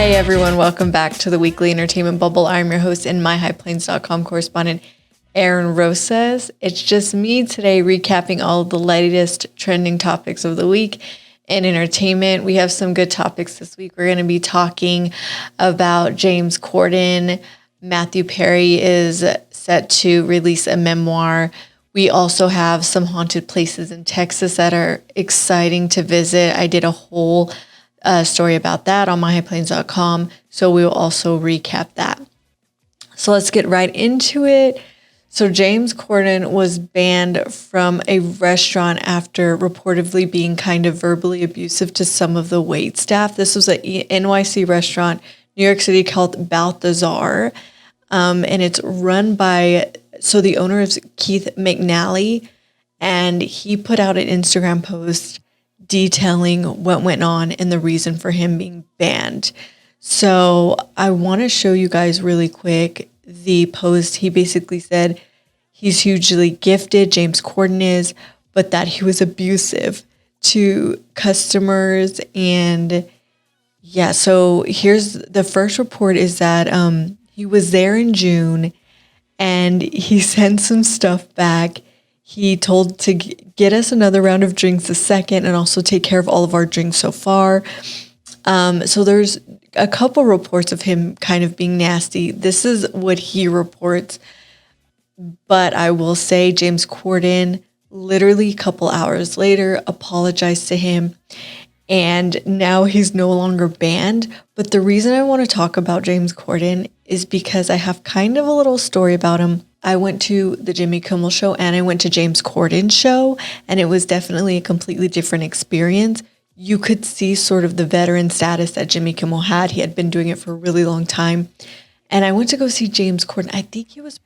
Hey everyone, welcome back to the Weekly Entertainment Bubble. I'm your host and myhighplains.com correspondent, Aaron Rosas. It's just me today recapping all of the latest trending topics of the week in entertainment. We have some good topics this week. We're going to be talking about James Corden. Matthew Perry is set to release a memoir. We also have some haunted places in Texas that are exciting to visit. I did a whole story about that on myhighplains.com, so we will also recap that. So let's get right into it. So James Corden was banned from a restaurant after reportedly being kind of verbally abusive to some of the wait staff. This was an NYC restaurant, New York City, called Balthazar, and it's run by, so the owner is Keith McNally, and he put out an Instagram post detailing what went on and the reason for him being banned. So I want to show you guys really quick the post. He basically said he's hugely gifted, James Corden is, but that he was abusive to customers. And yeah, so here's the first report is that he was there in June and he sent some stuff back. He told to get us another round of drinks the second and also take care of all of our drinks so far. So there's a couple reports of him kind of being nasty. This is what he reports. But I will say James Corden literally a couple hours later apologized to him. And now he's no longer banned. But the reason I want to talk about James Corden is because I have kind of a little story about him. I went to the Jimmy Kimmel show and I went to James Corden's show, and it was definitely a completely different experience. You could see sort of the veteran status that Jimmy Kimmel had. He had been doing it for a really long time. And I went to go see James Corden. I think he was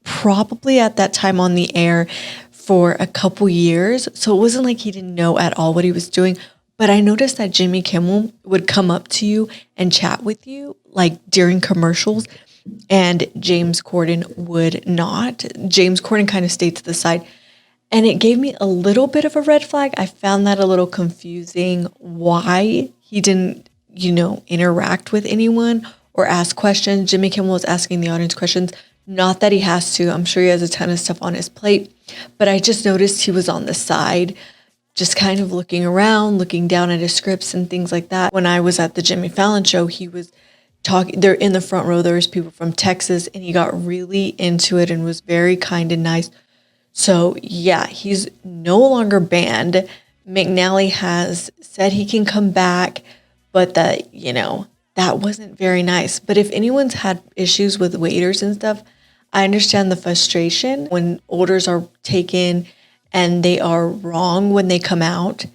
probably at that time on the air for a couple years. So it wasn't like he didn't know at all what he was doing. But I noticed that Jimmy Kimmel would come up to you and chat with you like during commercials, and James Corden would not. James Corden kind of stayed to the side, and it gave me a little bit of a red flag. I found that a little confusing why he didn't, interact with anyone or ask questions. Jimmy Kimmel was asking the audience questions. Not that he has to. I'm sure he has a ton of stuff on his plate, but I just noticed he was on the side, just kind of looking around, looking down at his scripts and things like that. When I was at the Jimmy Fallon show, he was talking, they're in the front row, there was people from Texas, and he got really into it and was very kind and nice. So yeah, he's no longer banned. McNally has said he can come back, but that, that wasn't very nice. But if anyone's had issues with waiters and stuff, I understand the frustration when orders are taken and they are wrong when they come out.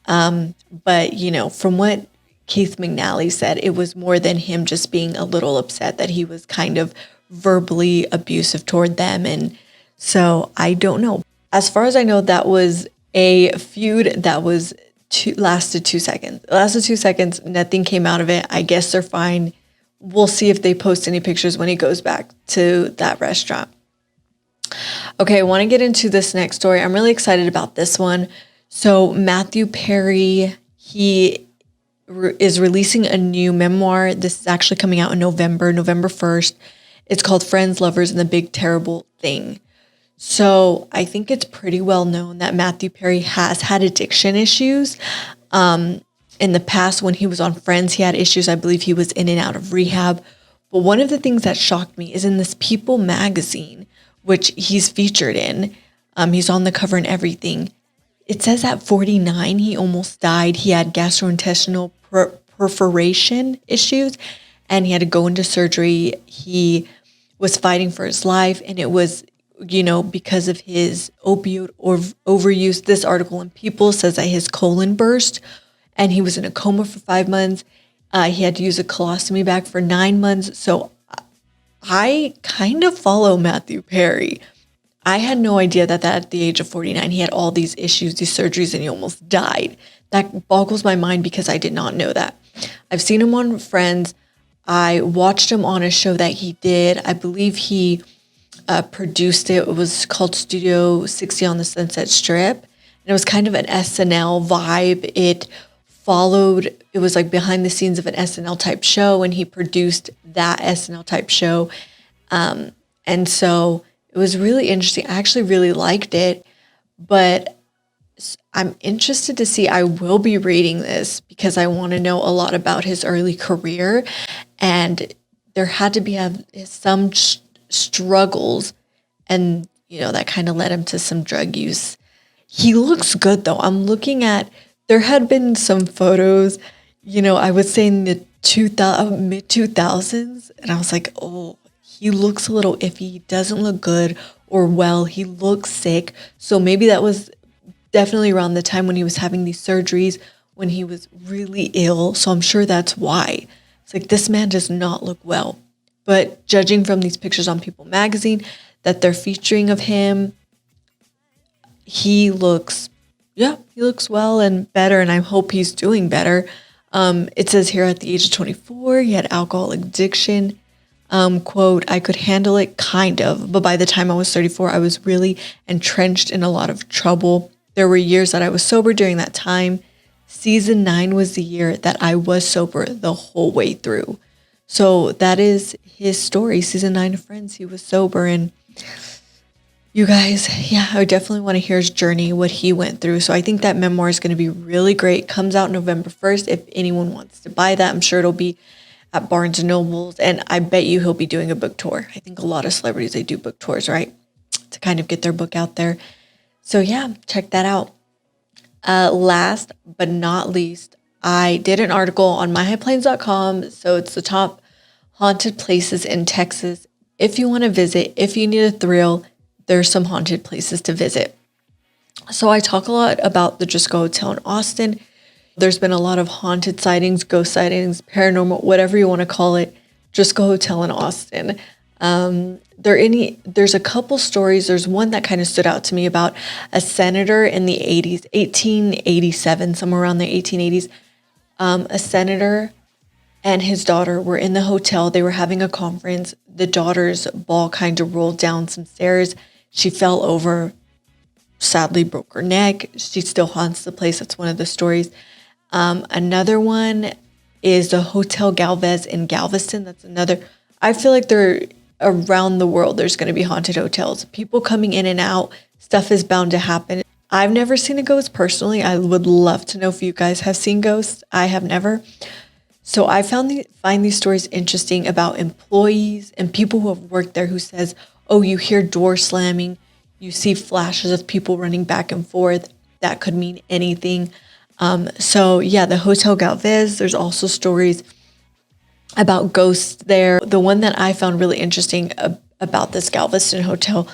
But, from what Keith McNally said, it was more than him just being a little upset that he was kind of verbally abusive toward them. And so I don't know. As far as I know, that was a feud that was lasted 2 seconds. It lasted 2 seconds. Nothing came out of it. I guess they're fine. We'll see if they post any pictures when he goes back to that restaurant. Okay, I want to get into this next story. I'm really excited about this one. So Matthew Perry, he is releasing a new memoir. This is actually coming out in November 1st. It's called Friends, Lovers, and the Big Terrible Thing. So I think it's pretty well known that Matthew Perry has had addiction issues. In the past, when he was on Friends, he had issues. I believe he was in and out of rehab. But one of the things that shocked me is in this People magazine, which he's featured in. He's on the cover and everything. It says at 49, he almost died. He had gastrointestinal perforation issues, and he had to go into surgery. He was fighting for his life, and it was, because of his opioid or overuse. This article in People says that his colon burst, and he was in a coma for 5 months. He had to use a colostomy bag for 9 months. So I kind of follow Matthew Perry. I had no idea that at the age of 49, he had all these issues, these surgeries, and he almost died. That boggles my mind because I did not know that. I've seen him on Friends. I watched him on a show that he did. I believe he produced it. It was called Studio 60 on the Sunset Strip. And it was kind of an SNL vibe. It followed it was like behind the scenes of an SNL type show, and he produced that SNL type show. And so it was really interesting. I actually really liked it, but I'm interested to see. I will be reading this because I want to know a lot about his early career, and there had to be some struggles, and that kind of led him to some drug use. He looks good though. There had been some photos, I would say in the mid 2000s, and I was like, oh, he looks a little iffy. He doesn't look good or well. He looks sick. So maybe that was definitely around the time when he was having these surgeries, when he was really ill. So I'm sure that's why. It's like, this man does not look well. But judging from these pictures on People magazine that they're featuring of him, he looks well and better, and I hope he's doing better. It says here at the age of 24, he had alcohol addiction. Quote, I could handle it kind of, but by the time I was 34, I was really entrenched in a lot of trouble. There were years that I was sober during that time. Season 9 was the year that I was sober the whole way through. So that is his story. Season 9 of Friends, he was sober. And you guys, I would definitely want to hear his journey, what he went through. So I think that memoir is going to be really great. Comes out November 1st. If anyone wants to buy that, I'm sure it'll be at Barnes & Nobles. And I bet you he'll be doing a book tour. I think a lot of celebrities, they do book tours, right? To kind of get their book out there. So check that out. Last but not least, I did an article on myhighplains.com. So it's the top haunted places in Texas. If you want to visit, if you need a thrill, there's some haunted places to visit. So I talk a lot about the Driscoll Hotel in Austin. There's been a lot of haunted sightings, ghost sightings, paranormal, whatever you want to call it. Driscoll Hotel in Austin. There's a couple stories. There's one that kind of stood out to me about a senator in the 80s, 1887, somewhere around the 1880s. A senator and his daughter were in the hotel. They were having a conference. The daughter's ball kind of rolled down some stairs. She fell over, sadly broke her neck. She still haunts the place. That's one of the stories. Another one is the Hotel Galvez in Galveston. That's another. I feel like they're around the world. There's going to be haunted hotels. People coming in and out. Stuff is bound to happen. I've never seen a ghost personally. I would love to know if you guys have seen ghosts. I have never. So I find these stories interesting about employees and people who have worked there who says, oh, you hear doors slamming. You see flashes of people running back and forth. That could mean anything. The Hotel Galvez, there's also stories about ghosts there. The one that I found really interesting about this Galveston hotel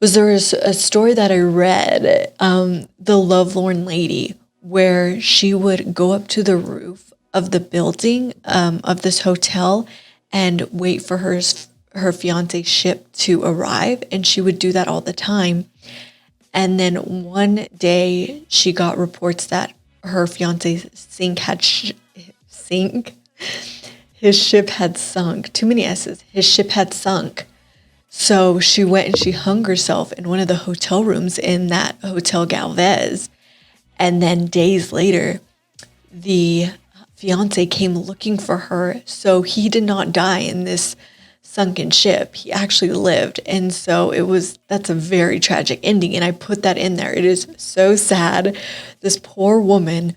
was there was a story that I read, The Lovelorn Lady, where she would go up to the roof of the building of this hotel and wait for her fiance's ship to arrive. And she would do that all the time. And then one day she got reports that her fiance's his ship had sunk. Too many S's. His ship had sunk. So she went and she hung herself in one of the hotel rooms in that Hotel Galvez. And then days later, the fiance came looking for her. So he did not die in this sunken ship. He actually lived. And so that's a very tragic ending. And I put that in there. It is so sad. This poor woman.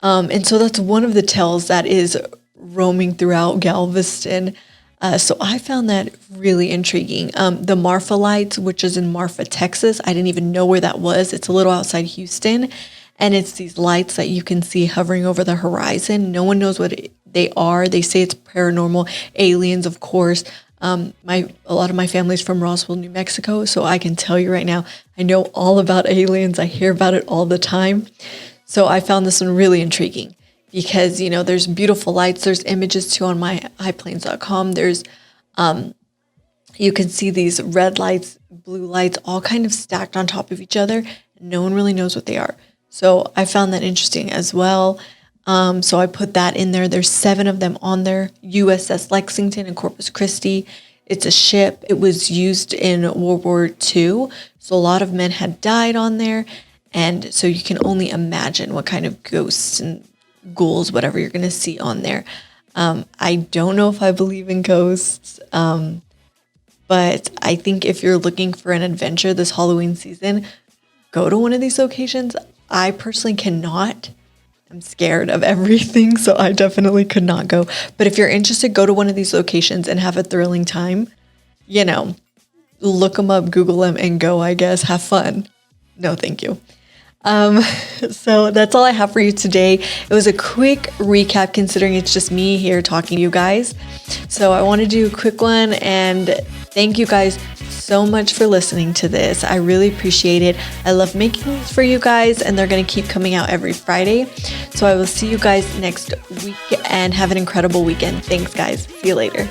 And so that's one of the tales that is roaming throughout Galveston. So I found that really intriguing. The Marfa Lights, which is in Marfa, Texas. I didn't even know where that was. It's a little outside Houston. And it's these lights that you can see hovering over the horizon. No one knows what they are. They say it's paranormal, aliens, of course. A lot of my family's from Roswell, New Mexico. So I can tell you right now, I know all about aliens. I hear about it all the time. So I found this one really intriguing because, there's beautiful lights. There's images too on myhighplains.com. There's, you can see these red lights, blue lights, all kind of stacked on top of each other. No one really knows what they are. So I found that interesting as well. So I put that in there. There's 7 of them on there. USS Lexington in Corpus Christi. It's a ship. It was used in World War II. So a lot of men had died on there. And so you can only imagine what kind of ghosts and ghouls, whatever you're going to see on there. I don't know if I believe in ghosts, but I think if you're looking for an adventure this Halloween season, go to one of these locations. I personally cannot. I'm scared of everything, so I definitely could not go. But if you're interested, go to one of these locations and have a thrilling time. You know, look them up, Google them, and go, I guess. Have fun. No, thank you. So that's all I have for you today. It was a quick recap considering it's just me here talking to you guys. So I want to do a quick one, and thank you guys so much for listening to this. I really appreciate it. I love making these for you guys, and they're going to keep coming out every Friday. So I will see you guys next week, and have an incredible weekend. Thanks, guys. See you later.